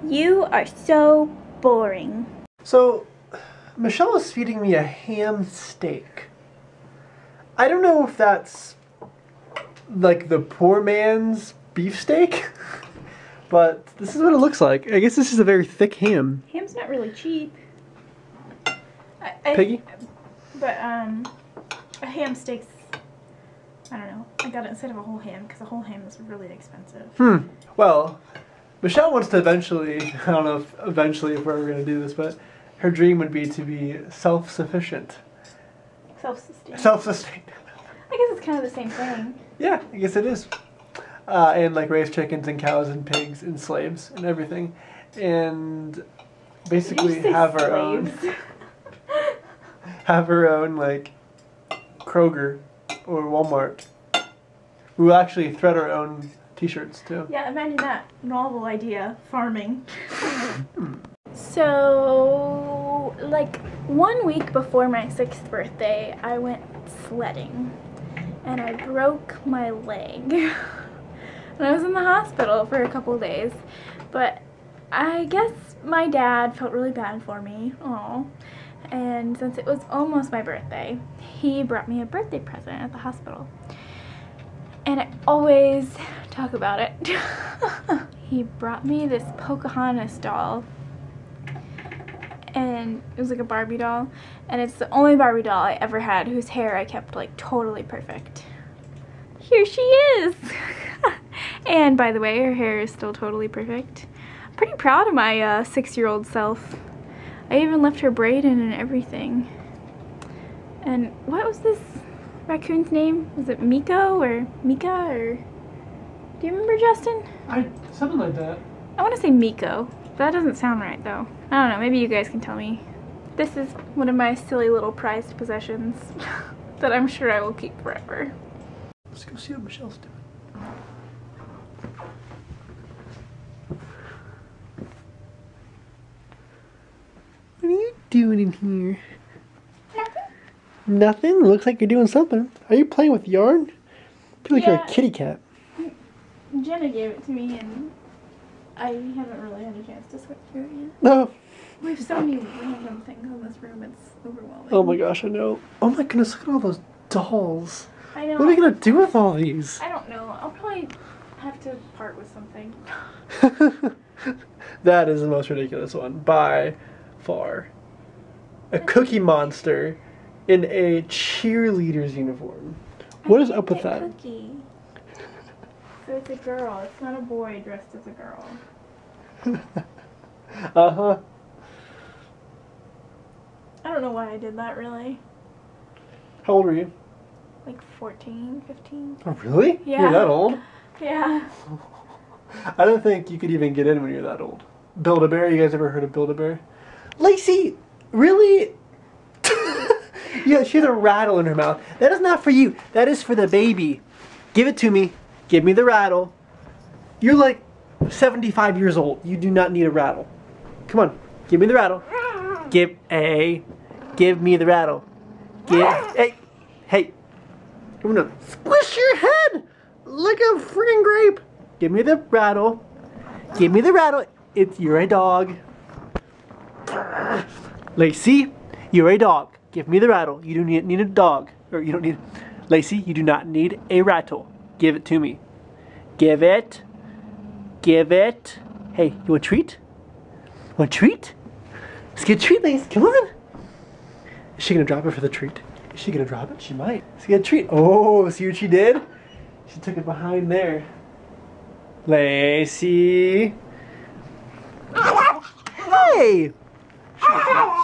You are so boring. So, Michelle is feeding me a ham steak. I don't know if that's like the poor man's beefsteak, but this is what it looks like. I guess this is a very thick ham. Ham's not really cheap. Piggy? But, a ham steak's, I don't know. I got it instead of a whole ham, because a whole ham is really expensive. Well, Michelle wants to eventually, I don't know if eventually if we're ever going to do this, but her dream would be to be self-sufficient. Self-sustained. Self-sustained. I guess it's kind of the same thing. Yeah, I guess it is. And like raise chickens and cows and pigs and slaves and everything. And basically have our own... have her own, like, Kroger or Walmart. We will actually thread our own t-shirts, too. Yeah, imagine that novel idea, farming. So, like, 1 week before my 6th birthday, I went sledding. And I broke my leg. And I was in the hospital for a couple days. But I guess my dad felt really bad for me. Aww. And since it was almost my birthday, he brought me a birthday present at the hospital. And I always talk about it. He brought me this Pocahontas doll. And it was like a Barbie doll. And it's the only Barbie doll I ever had whose hair I kept like totally perfect. Here she is! And by the way, her hair is still totally perfect. I'm pretty proud of my 6-year-old self. I even left her braid in and everything. And what was this raccoon's name? Was it Miko or Mika or... Do you remember, Justin? Something like that. I want to say Miko. But that doesn't sound right though. I don't know, maybe you guys can tell me. This is one of my silly little prized possessions that I'm sure I will keep forever. Let's go see what Michelle's doing. What are you doing in here? Nothing. Nothing? Looks like you're doing something. Are you playing with yarn? I feel like you're a kitty cat. Jenna gave it to me and I haven't really had a chance to sort through it yet. No. We have so many random things in this room, it's overwhelming. Oh my gosh, I know. Oh my goodness, look at all those dolls. I know. What are we going to do with all these? I don't know. I'll probably have to part with something. That is the most ridiculous one by far. A Cookie Monster in a cheerleader's uniform. What is up with that? Cookie. So it's a girl. It's not a boy dressed as a girl. Uh-huh. I don't know why I did that, really. How old were you? Like 14, 15. Oh, really? Yeah. You're that old? Yeah. I don't think you could even get in when you're that old. Build-A-Bear, you guys ever heard of Build-A-Bear? Lacey, really? Yeah, she has a rattle in her mouth. That is not for you. That is for the baby. Give it to me. Give me the rattle. You're like 75 years old. You do not need a rattle. Come on. Give me the rattle. Give me the rattle. Hey. I'm gonna squish your head like a freaking grape. Give me the rattle. Give me the rattle. You're a dog. Lacey, you're a dog. Give me the rattle. You do need a dog. Or you don't need... Lacey, you do not need a rattle. Give it to me. Give it. Give it. Hey, you want a treat? Want a treat? Let's get a treat, Lacey. Come on. Is she gonna drop it for the treat? Is she gonna drop it? She might. Let's get a treat. Oh, see what she did? She took it behind there. Lacey. Hey!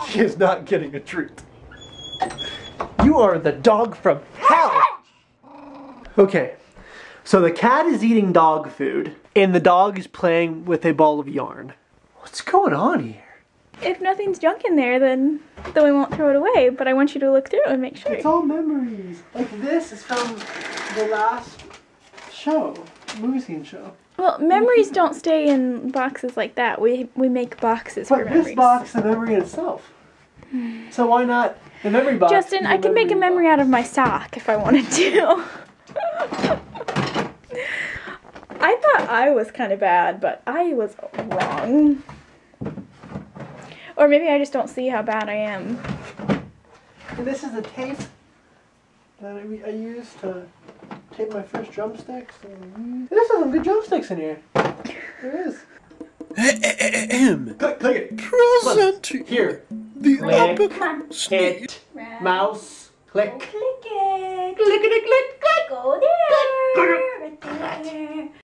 She is not getting a treat. You are the dog from hell! Okay, so the cat is eating dog food, and the dog is playing with a ball of yarn. What's going on here? If nothing's junk in there, then we won't throw it away, but I want you to look through and make sure. It's all memories. Like this is from the last show, movie scene show. Well, memories don't stay in boxes like that. We make boxes for memories. But this box, the memory itself. So why not the memory box? Justin, I can make a memory out of my sock if I wanted to. I thought I was kind of bad, but I was wrong. Or maybe I just don't see how bad I am. And this is the tape that I used to tape my first drumsticks. There's some good drumsticks in here. There is. Click it. Present Here. the Click. upper Hit. Mouse. Click. Click it. Click it. Click. Click. Go there. Right there.